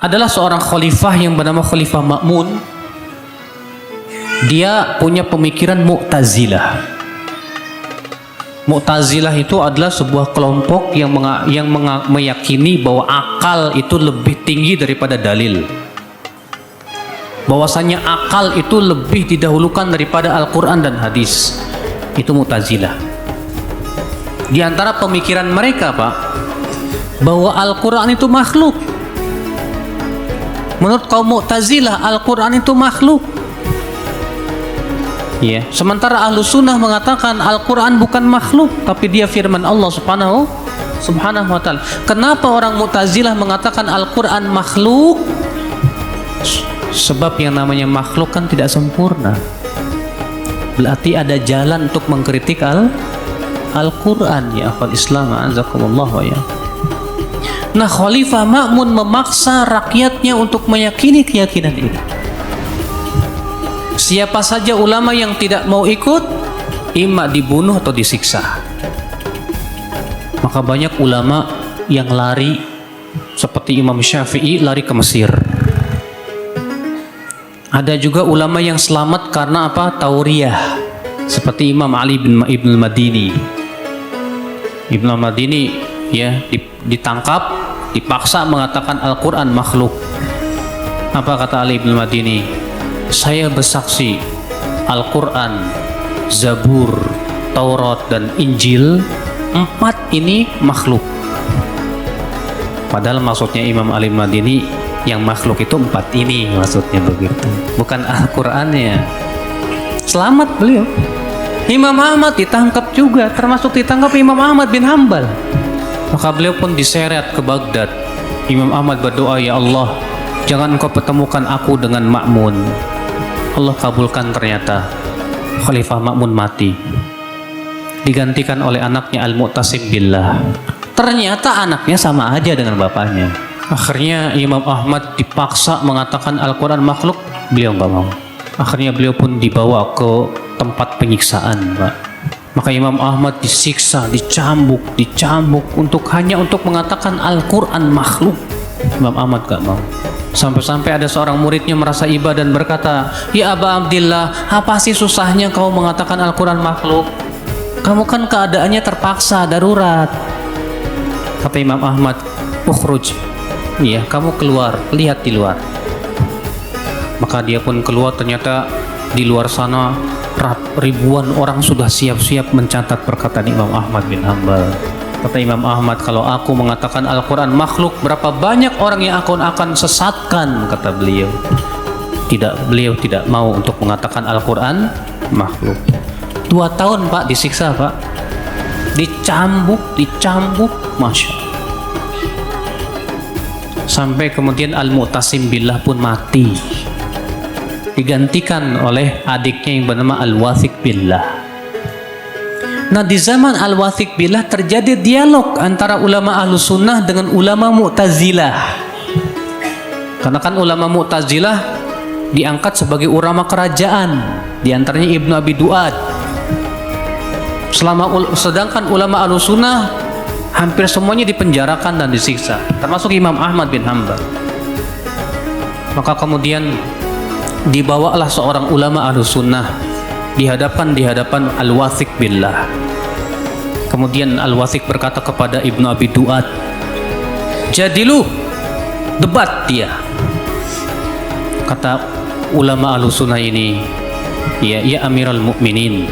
adalah seorang khalifah yang bernama Khalifah Ma'mun. Dia punya pemikiran Mu'tazilah. Mu'tazilah itu adalah sebuah kelompok yang meyakini bahwa akal itu lebih tinggi daripada dalil. Bahwasanya akal itu lebih didahulukan daripada Al-Quran dan hadis. Itu Mu'tazilah. Di antara pemikiran mereka, Pak, bahwa Al-Quran itu makhluk. Menurut kaum Mu'tazilah, Al-Quran itu makhluk. Ya. Sementara Ahlu Sunnah mengatakan Al-Quran bukan makhluk, tapi dia firman Allah Subhanahu wa ta'ala. Kenapa orang Mu'tazilah mengatakan Al-Quran makhluk? Sebab yang namanya makhluk kan tidak sempurna. Berarti ada jalan untuk mengkritik Al-Quran, ya akhwal Islam, azakumullah ya. Nah, Khalifah Ma'mun memaksa rakyatnya untuk meyakini keyakinan ini. Siapa saja ulama yang tidak mau ikut, imma dibunuh atau disiksa. Maka banyak ulama yang lari, seperti Imam Syafi'i lari ke Mesir. Ada juga ulama yang selamat karena apa? Tauriyah, seperti Imam Ali bin Ibn al-Madini. Ibn al-Madini ya ditangkap, dipaksa mengatakan Al-Quran makhluk. Apa kata Ali bin al-Madini? Saya bersaksi Al-Quran, Zabur, Taurat dan Injil, 4 ini makhluk. Padahal maksudnya Imam Ali bin al-Madini yang makhluk itu 4 ini, maksudnya begitu, bukan Al-Qurannya. Selamat beliau. Imam Ahmad ditangkap juga, termasuk ditangkap Imam Ahmad bin Hambal. Maka beliau pun diseret ke Baghdad. Imam Ahmad berdoa, ya Allah, jangan engkau pertemukan aku dengan Ma'mun. Allah kabulkan. Ternyata Khalifah Ma'mun mati, digantikan oleh anaknya Al-Mu'tasim Billah. Ternyata anaknya sama aja dengan bapaknya. Akhirnya Imam Ahmad dipaksa mengatakan Al-Quran makhluk, beliau nggak mau. Akhirnya beliau pun dibawa ke tempat penyiksaan, Pak. Maka Imam Ahmad disiksa, dicambuk hanya untuk mengatakan Al-Quran makhluk. Imam Ahmad gak mau. Sampai-sampai ada seorang muridnya merasa iba dan berkata, ya Aba Abdillah, apa sih susahnya kau mengatakan Al-Quran makhluk? Kamu kan keadaannya terpaksa, darurat. Kata Imam Ahmad, ukhruj. Iya, kamu keluar, lihat di luar. Maka dia pun keluar. Ternyata di luar sana ribuan orang sudah siap-siap mencatat perkataan Imam Ahmad bin Hambal. Kata Imam Ahmad, kalau aku mengatakan Al-Quran makhluk, berapa banyak orang yang akan sesatkan, kata beliau. Beliau tidak mau untuk mengatakan Al-Quran makhluk. 2 tahun, Pak, disiksa, Pak. Dicambuk, Masya Allah. Sampai kemudian Al-Mu'tasim Billah pun mati, digantikan oleh adiknya yang bernama Al-Wathiq Billah. Nah, di zaman Al-Wathiq Billah terjadi dialog antara ulama Ahlus Sunnah dengan ulama Mu'tazilah. Karena kan ulama Mu'tazilah diangkat sebagai ulama kerajaan, di antaranya Ibnu Abi Du'ad. Sedangkan ulama Ahlus Sunnah hampir semuanya dipenjarakan dan disiksa, termasuk Imam Ahmad bin Hambal. Maka kemudian dibawalah seorang ulama Ahlus Sunnah di hadapan Al-Wathiq Billah. Kemudian Al-Wathiq berkata kepada Ibnu Abi Du'ad, jadilu, debat dia. Kata ulama Ahlus Sunnah ini, ya Amirul Mukminin,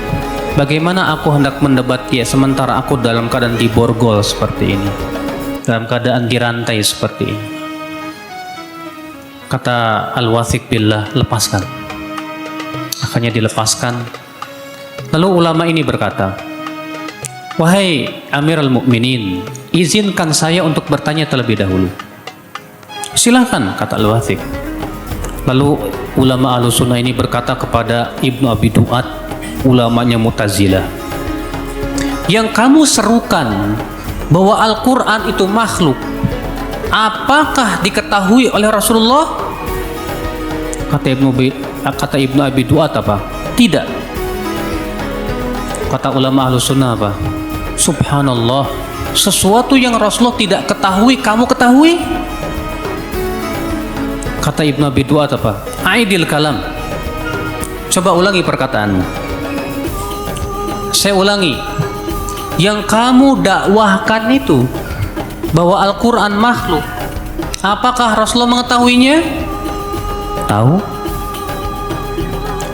bagaimana aku hendak mendebat dia sementara aku dalam keadaan diborgol seperti ini, dalam keadaan dirantai seperti ini. Kata Al-Wathiq Billah, lepaskan. Akhirnya dilepaskan. Lalu ulama ini berkata, wahai Amirul Mukminin, izinkan saya untuk bertanya terlebih dahulu. Silakan, kata Al-Wathiq. Lalu ulama Ahlus Sunnah ini berkata kepada Ibnu Abi Du'ad, ulamanya Mu'tazilah, yang kamu serukan bahwa Al-Quran itu makhluk, apakah diketahui oleh Rasulullah? Kata Ibnu Abi Du'ad, apa? Tidak. Kata ulama Ahlus Sunnah, apa? Subhanallah, sesuatu yang Rasulullah tidak ketahui, kamu ketahui? Kata Ibnu Abi Duat apa? Aidil kalam. Coba ulangi perkataanmu. Saya ulangi. Yang kamu dakwahkan itu bahwa Al-Quran makhluk, apakah Rasulullah mengetahuinya? Tahu.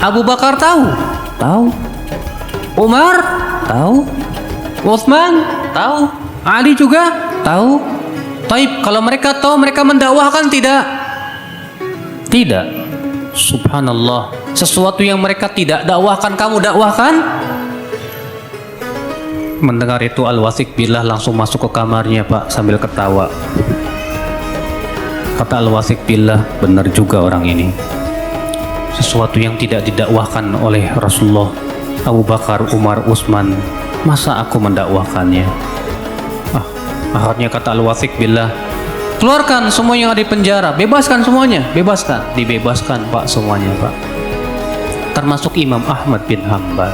Abu Bakar tahu? Tahu. Umar? Tahu. Utsman? Tahu. Ali juga? Tahu. Taib, kalau mereka tahu, mereka mendakwahkan tidak? Tidak. Subhanallah. Sesuatu yang mereka tidak dakwahkan, kamu dakwahkan? Mendengar itu Al-Wasik Billah langsung masuk ke kamarnya, Pak, sambil ketawa. Kata Al-Wasik Billah, benar juga orang ini. Sesuatu yang tidak didakwahkan oleh Rasulullah, Abu Bakar, Umar, Utsman, masa aku mendakwahkannya? Akhirnya kata Al-Wasik Billah, keluarkan semua yang ada di penjara, bebaskan semuanya, bebaskan. Dibebaskan, Pak, semuanya, Pak. Termasuk Imam Ahmad bin Hambal.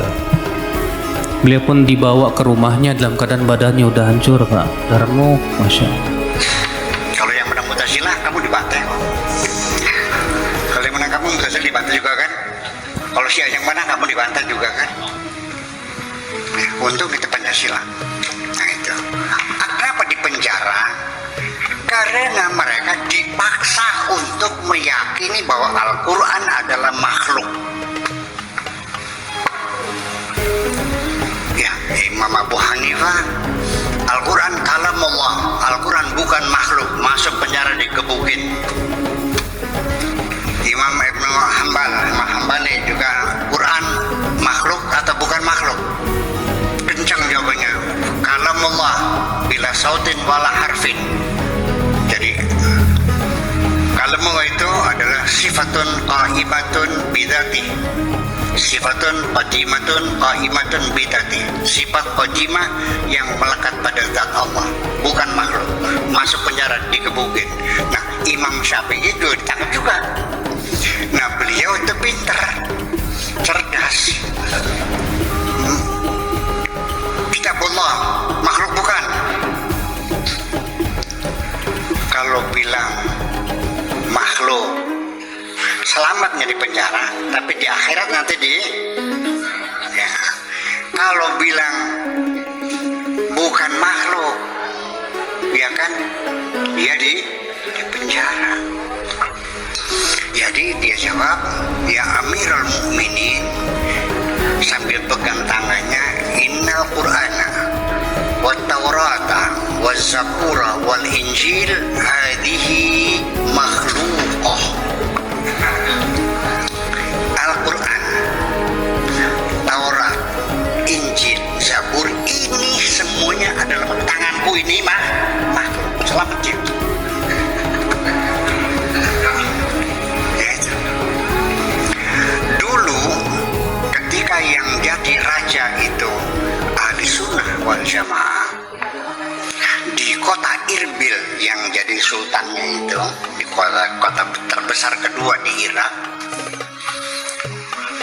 Beliau pun dibawa ke rumahnya dalam keadaan badannya udah hancur, Pak. Darmo, Masya Allah. Kalau yang menang Mu'tazilah, kamu dibantai kok. Kalau yang menang kamu Mu'tazilah dibantai juga kan? Kalau Syiah yang mana kamu dibantai juga kan? Untung itu Pancasila. Nah itu. Kenapa di penjara? Karena mereka dipaksa untuk meyakini bahwa Al-Quran adalah makhluk. Ya, Imam Abu Hanifah, Al-Quran kalamullah, Al-Quran bukan makhluk, masuk penjara dikebukin. Imam Ibnu Hanbal, Imam Hanbali juga, Quran makhluk atau bukan makhluk? Kencang jawabannya, kalamullah bila sautin wala harfin. Jadi kalamullah itu adalah sifatun qaimatun bidati, sifatun qadimatun qaimatun bidati, sifat qadimah yang melekat pada zat Allah, bukan makhluk. Masuk penjara dikebukin. Nah, Imam Syafi'i itu ditangkap juga. Nah, beliau itu pintar, cerdas. Kitabullah makhluk bukan. Kalau bilang makhluk, selamatnya di penjara, tapi di akhirat nanti ya. Kalau bilang bukan makhluk, ya kan, dia di penjara. Jadi dia jawab, ya Amirul Mukminin, sambil pegang tangannya, innal Qur'ana wa Taurata wa Zabura wal Injil hadihi makhluqah. Al-Quran, Taurat, Injil, Zabur, ini semuanya adalah tanganku ini makhluk. Selamat jiwa. Dulu ketika yang jadi raja itu Ahli Sunnah wal Jamaah, di kota Irbil yang jadi sultannya itu, di kota terbesar kedua di Irak,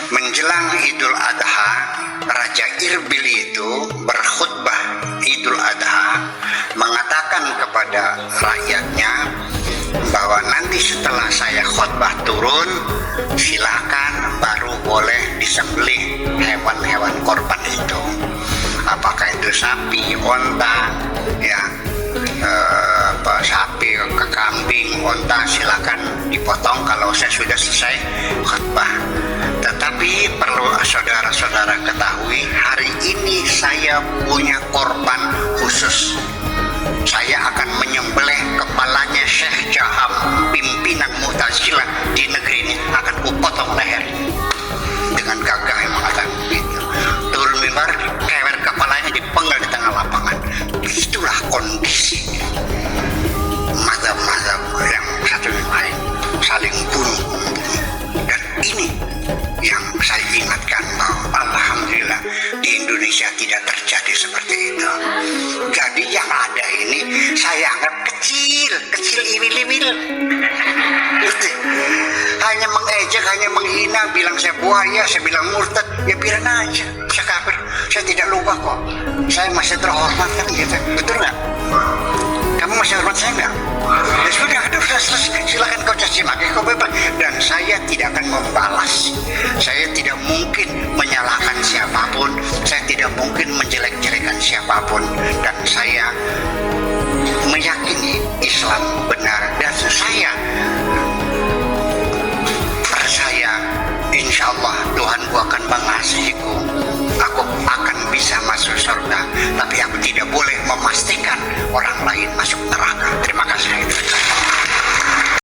menjelang Idul Adha, Raja Irbil itu berkhutbah Idul Adha, mengatakan kepada rakyatnya bahwa nanti setelah saya khutbah turun, silakan baru boleh disembelih hewan-hewan korban itu. Apakah itu sapi, onta, ya, sapi, kambing, onta, silakan dipotong kalau saya sudah selesai khutbah. Tetapi perlu saudara-saudara ketahui, hari ini saya punya korban khusus. Saya akan menyembelih kepalanya Syekh Jaham, pimpinan Mu'tazilah di negeri ini, akan kupotong leher. Dengan gagah yang mengatakan begitu. Turun mimbar, kewer kepalanya dipenggal di tengah lapangan. Itulah kondisi mazhab-mazhab yang satu yang lain saling bunuh-membunuh. Dan ini yang saya ingatkan bahwa alhamdulillah di Indonesia tidak terjadi seperti itu. Jadi yang ada ini saya anggap kecil iwil-iwil. Hanya mengejek, hanya menghina, bilang saya buaya, saya bilang murtad, ya biarin aja, saya kafir, saya tidak lupa kok, saya masih terhormat kan gitu, betul nggak? Kamu masih hormat saya nggak? Ya sudah, selesai, silakan kau caci maki, kau akan membalas. Saya tidak mungkin menyalahkan siapapun, saya tidak mungkin menjelek-jelekan siapapun, dan saya meyakini Islam benar, dan saya